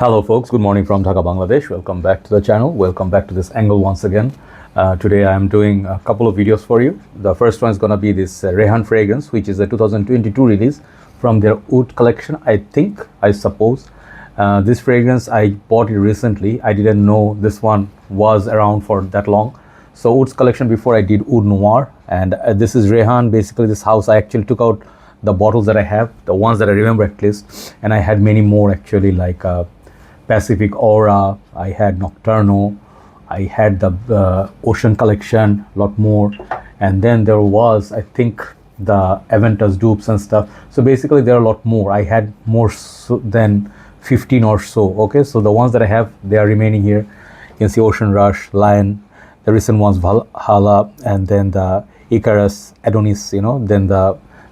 Hello folks, good morning from Dhaka, Bangladesh. Welcome back to the channel. Welcome back to this angle once again. Today I am doing a couple of videos for you. The first one is going to be this Rayhaan fragrance, which is a 2022 release from their Oud collection, I suppose. This fragrance, I bought it recently. I didn't know this one was around for that long. So Oud's collection before I did Oud Noir, and this is Rayhaan. Basically this house, I actually took out the bottles that I have, the ones that I remember at least, and I had many more actually, like Pacific Aura, I had Nocturno, I had the Ocean collection, a lot more, and then there was, I think, the Aventus dupes and stuff. So basically there are a lot more. I had more than 15 or so. Okay, so the ones that I have, they are remaining here. You can see Ocean Rush, Lion, the recent ones Valhalla, and then the Icarus, Adonis, then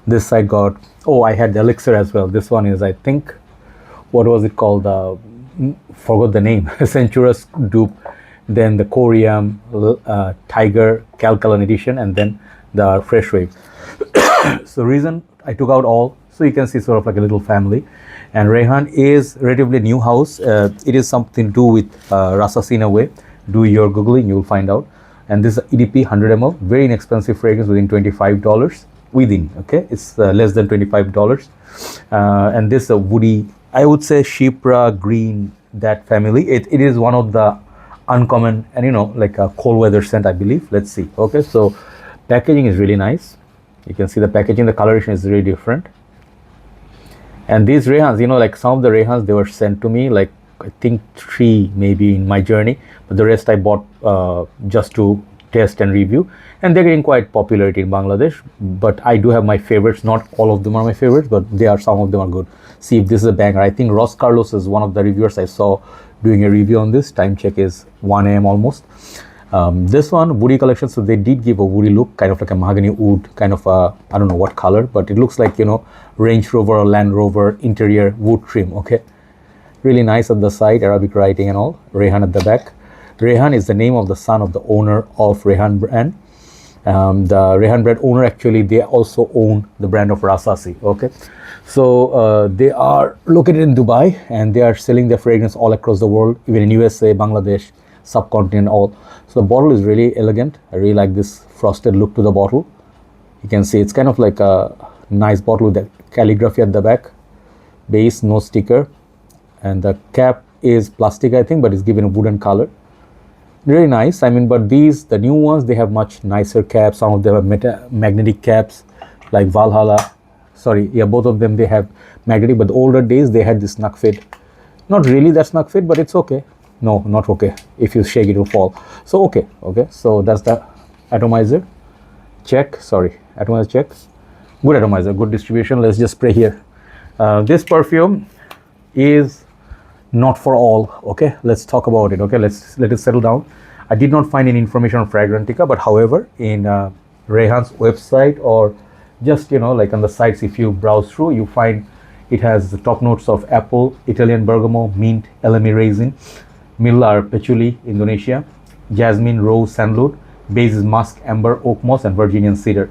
this side got, oh, I had the Elixir as well. This one is, I think, what was it called? Forgot the name. Centurus dupe, then the Corium, Tiger, Calculon edition, and then the Fresh Wave. So reason I took out all, so you can see sort of like a little family. And Rayhaan is relatively new house. It is something to do with Rasasi in a way. Do your googling, you'll find out. And this is EDP 100 ml, very inexpensive fragrance within $25. Within, okay, it's less than $25. And this is a woody, I would say Shipra, green, that family. It is one of the uncommon and like a cold weather scent, I believe. Let's see. Okay, so packaging is really nice. You can see the packaging, the coloration is really different. And these Rayhaans, like some of the Rayhaans, they were sent to me, like I think 3 maybe in my journey, but the rest I bought just to test and review, and they're getting quite popularity in Bangladesh. But I do have my favorites. Not all of them are my favorites, but some of them are good. See if this is a banger. I think Ross Carlos is one of the reviewers I saw doing a review on this. Time check is 1 a.m. almost. This one, woody collection, so they did give a woody look, kind of like a mahogany wood, kind of a, I don't know what color, but it looks like Range Rover or Land Rover interior wood trim. Okay, really nice at the side, Arabic writing and all. Rayhaan at the back. Rayhaan is the name of the son of the owner of Rayhaan brand. The Rayhaan brand owner, actually, they also own the brand of Rasasi. Okay, so they are located in Dubai, and they are selling their fragrance all across the world, even in USA, Bangladesh, subcontinent, all. So the bottle is really elegant. I really like this frosted look to the bottle. You can see it's kind of like a nice bottle with the calligraphy at the back. Base, no sticker, and the cap is plastic, I think, but it's given a wooden color. Really nice. I mean, but the new ones, they have much nicer caps. Some of them have magnetic caps, like Valhalla. Sorry, yeah, both of them, they have magnetic, but the older days, they had this snug fit. Not really that snug fit, but it's okay. No, not okay. If you shake, it will fall. So, okay. So that's the atomizer. Check. Sorry, atomizer check. Good atomizer, good distribution. Let's just spray here. This perfume is not for all. Okay, let's talk about it. Okay, let it settle down. I did not find any information on Fragrantica, but however, in Rayhaan's website, or just like on the sites, if you browse through, you find it has the top notes of apple, Italian bergamot, mint, elemi raisin, millar patchouli, Indonesia, jasmine, rose, sandalwood. Base is musk, amber, oak moss, and Virginian cedar.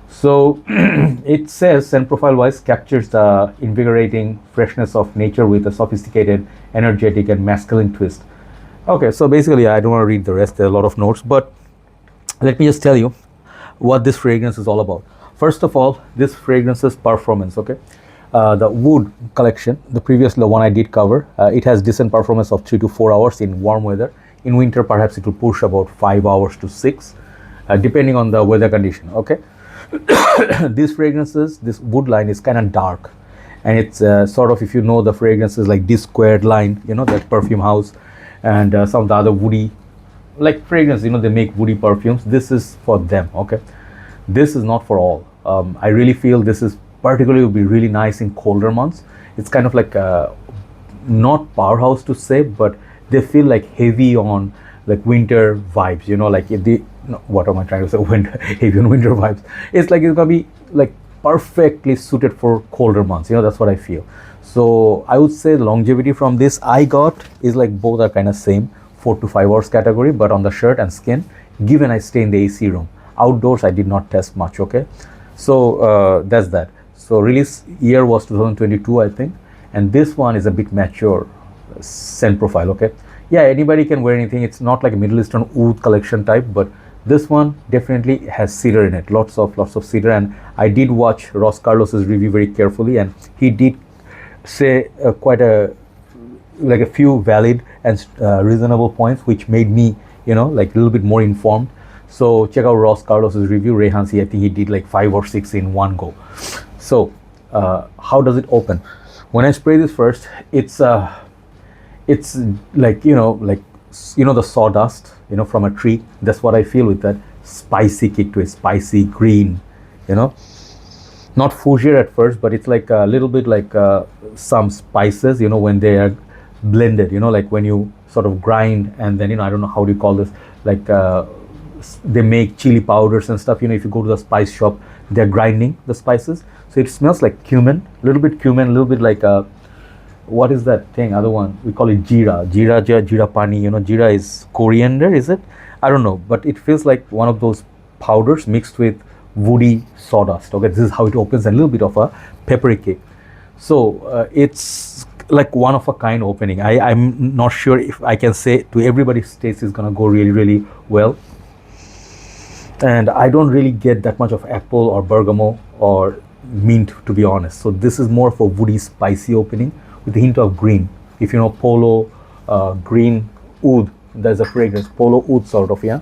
So it says scent profile wise captures the invigorating freshness of nature with a sophisticated, energetic, and masculine twist. Okay, so basically I don't want to read the rest. There are a lot of notes, but let me just tell you what this fragrance is all about. First of all, this fragrance's performance. Okay, the wood collection, the one I did cover, it has decent performance of 3 to 4 hours in warm weather. In winter, perhaps it will push about 5 hours to 6, depending on the weather condition. Okay. These fragrances, this wood line is kind of dark, and it's sort of, if you know the fragrances like this squared line, that Perfume house, and some of the other woody like fragrance, they make woody perfumes. This is for them. Okay, this is not for all. I really feel this is particularly would be really nice in colder months. It's kind of like not powerhouse to say, but they feel like heavy on like winter vibes, like what am I trying to say? Heavy on winter vibes. It's like it's gonna be like perfectly suited for colder months. That's what I feel. So I would say the longevity from this I got is like both are kind of same, 4 to 5 hours category, but on the shirt and skin, given I stay in the AC room. Outdoors, I did not test much. Okay, so that's that. So release year was 2022, I think, and this one is a bit mature. scent profile. Okay, yeah, anybody can wear anything. It's not like a Middle Eastern oud collection type, but this one definitely has cedar in it, lots of cedar. And I did watch Ross Carlos's review very carefully, and he did say quite a like a few valid and reasonable points, which made me, you know, like a little bit more informed. So check out Ross Carlos's review. Rayhaan's, I think he did like 5 or 6 in one go. So how does it open? When I spray this first, it's like, you know, the sawdust, you know, from a tree. That's what I feel with that spicy kick to a spicy green, you know, not fougere at first, but it's like a little bit like some spices, you know, when they are blended, you know, like when you sort of grind, and then, you know, I don't know how do you call this, like they make chili powders and stuff, you know, if you go to the spice shop, they're grinding the spices. So it smells like cumin, a little bit cumin, a little bit like what is that thing, other one, we call it jeera pani, you know, jeera is coriander, is it? I don't know, but it feels like one of those powders mixed with woody sawdust. Okay, this is how it opens, a little bit of a peppery kick. So it's like one of a kind opening. I'm not sure if I can say to everybody's taste is gonna go really, really well. And I don't really get that much of apple or bergamot or mint, to be honest. So this is more of a woody, spicy opening with a hint of green. If you know polo green oud, there's a fragrance, polo oud sort of, yeah,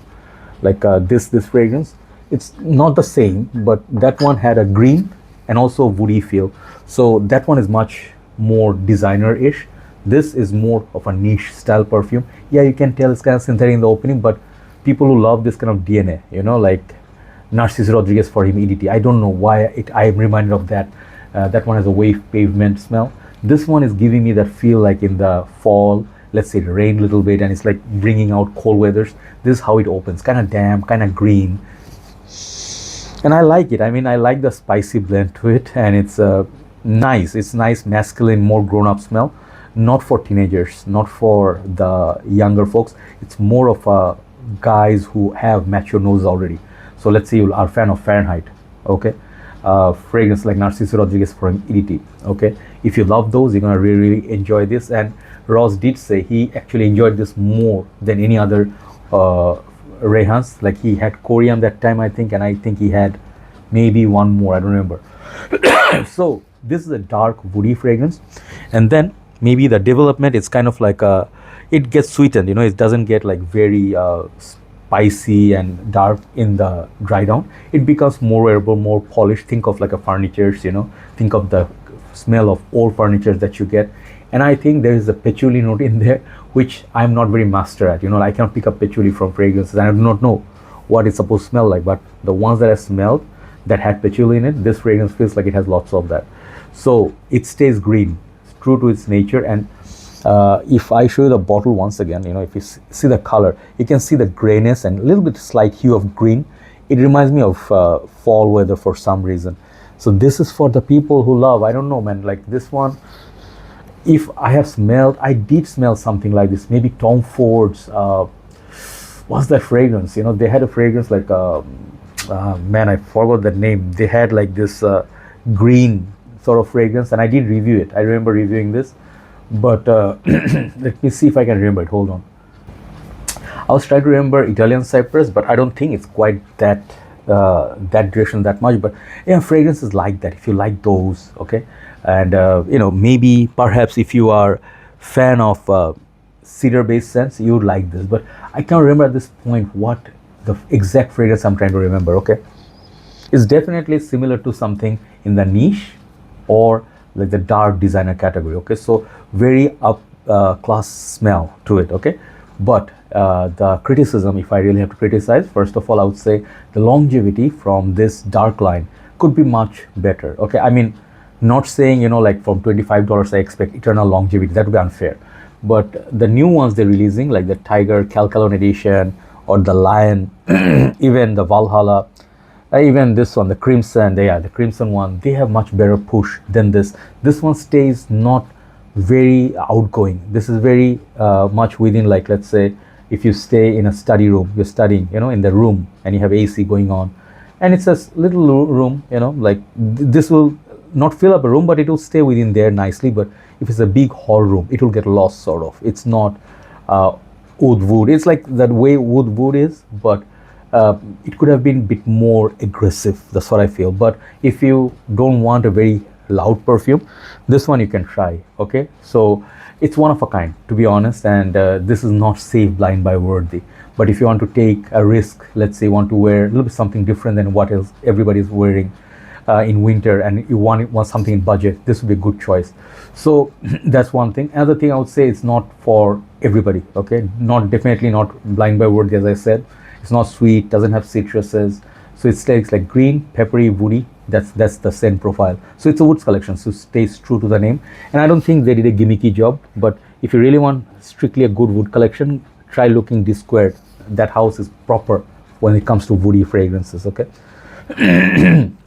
like this fragrance. It's not the same, but that one had a green and also a woody feel. So that one is much more designer-ish. This is more of a niche style perfume. Yeah, you can tell it's kind of synthetic in the opening, but people who love this kind of DNA, you know, like Narciso Rodriguez for him EDT. I don't know why I am reminded of that. That one has a wave pavement smell. This one is giving me that feel like in the fall, let's say it rained a little bit and it's like bringing out cold weathers. This is how it opens, kind of damp, kind of green. And I like it. I mean, I like the spicy blend to it, and it's nice. It's nice, masculine, more grown-up smell. Not for teenagers, not for the younger folks. It's more of guys who have mature nose already. So let's say you are a fan of Fahrenheit, okay? Fragrance like Narciso Rodriguez from EDT, okay? If you love those, you're gonna really, really enjoy this. And Ross did say he actually enjoyed this more than any other Rayhaan's. Like he had Corium that time, I think, and I think he had maybe one more, I don't remember. So this is a dark woody fragrance, and then maybe the development, it's kind of like it gets sweetened, you know, it doesn't get like very spicy and dark in the dry down. It becomes more wearable, more polished. Think of like a furnitures, you know, think of the smell of old furniture that you get. And I think there is a patchouli note in there, which I'm not very master at, you know. I cannot pick up patchouli from fragrances, and I do not know what it's supposed to smell like, but the ones that I smelled that had patchouli in it, this fragrance feels like it has lots of that. So it stays green, it's true to its nature. And if I show you the bottle once again, you know, if you see the color, you can see the grayness and a little bit slight hue of green. It reminds me of fall weather for some reason. So this is for the people who love, I don't know, man, like this one. If I have smelled, I did smell something like this, maybe Tom Ford's, what's that fragrance? You know, they had a fragrance like, man, I forgot the name. They had like this green sort of fragrance, and I did review it. I remember reviewing this, but let me see if I can remember it. Hold on. I was trying to remember Italian Cypress, but I don't think it's quite that that direction that much. But yeah, fragrances like that, if you like those, okay. And you know, maybe perhaps if you are fan of cedar based scents, you would like this. But I can't remember at this point what the exact fragrance I'm trying to remember, okay. It's definitely similar to something in the niche or like the dark designer category, okay. So very up class smell to it, okay. But the criticism, if I really have to criticize, first of all, I would say the longevity from this dark line could be much better, okay. I mean, not saying, you know, like from $25 I expect eternal longevity, that would be unfair. But the new ones they're releasing, like the Tiger Calcalon edition or the Lion, even the Valhalla, even this one, the Crimson, the Crimson one, they have much better push than this. This one stays not very outgoing. This is very much within, like, let's say if you stay in a study room, you're studying, you know, in the room, and you have AC going on, and it's a little room, you know, like this will not fill up a room, but it will stay within there nicely. But if it's a big hall room, it will get lost sort of. It's not wood. It's like that way wood is, but it could have been a bit more aggressive. That's what I feel. But if you don't want a very loud perfume, this one you can try. Okay, so it's one of a kind, to be honest, and this is not safe blind buy worthy. But if you want to take a risk, let's say you want to wear a little bit something different than what else everybody's wearing in winter, and you want something in budget, this would be a good choice. So that's one thing. Another thing I would say, it's not for everybody. Okay, definitely not blind buy worthy. As I said, it's not sweet, doesn't have citruses, so it stays like green, peppery, woody. That's the scent profile. So it's a woods collection, so it stays true to the name. And I don't think they did a gimmicky job. But if you really want strictly a good wood collection, try looking D Squared. That house is proper when it comes to woody fragrances. Okay.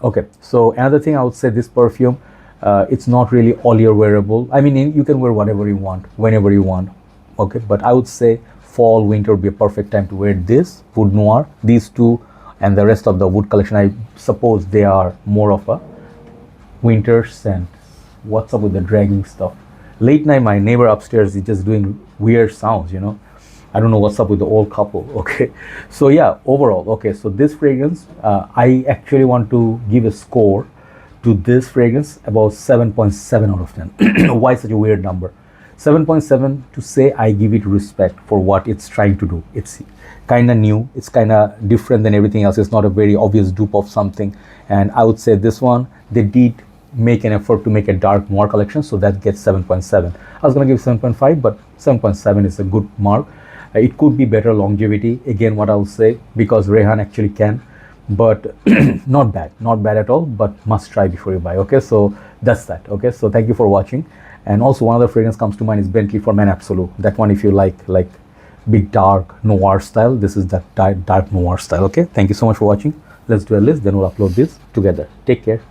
Okay, so another thing I would say, this perfume, it's not really all year wearable. I mean, you can wear whatever you want, whenever you want. Okay, but I would say fall, winter would be a perfect time to wear this wood noir. These two and the rest of the wood collection, I suppose they are more of a winter scent. What's up with the dragging stuff? Late night, my neighbor upstairs is just doing weird sounds, you know. I don't know what's up with the old couple. Okay, so yeah, overall, okay, so this fragrance, I actually want to give a score to this fragrance about 7.7 out of 10. Why such a weird number? 7.7 to say I give it respect for what it's trying to do. It's kind of new, it's kind of different than everything else. It's not a very obvious dupe of something. And I would say this one, they did make an effort to make a dark noir collection, so that gets 7.7. I was gonna give 7.5, but 7.7 is a good mark. It could be better longevity, again what I will say, because Rayhaan actually can, but not bad at all, but must try before you buy. Okay, so that's that. Okay, so thank you for watching. And also one other fragrance comes to mind is Bentley for Men Absolute. That one, if you like big dark noir style, this is that dark noir style. Okay, thank you so much for watching. Let's do a list, then we'll upload this together. Take care.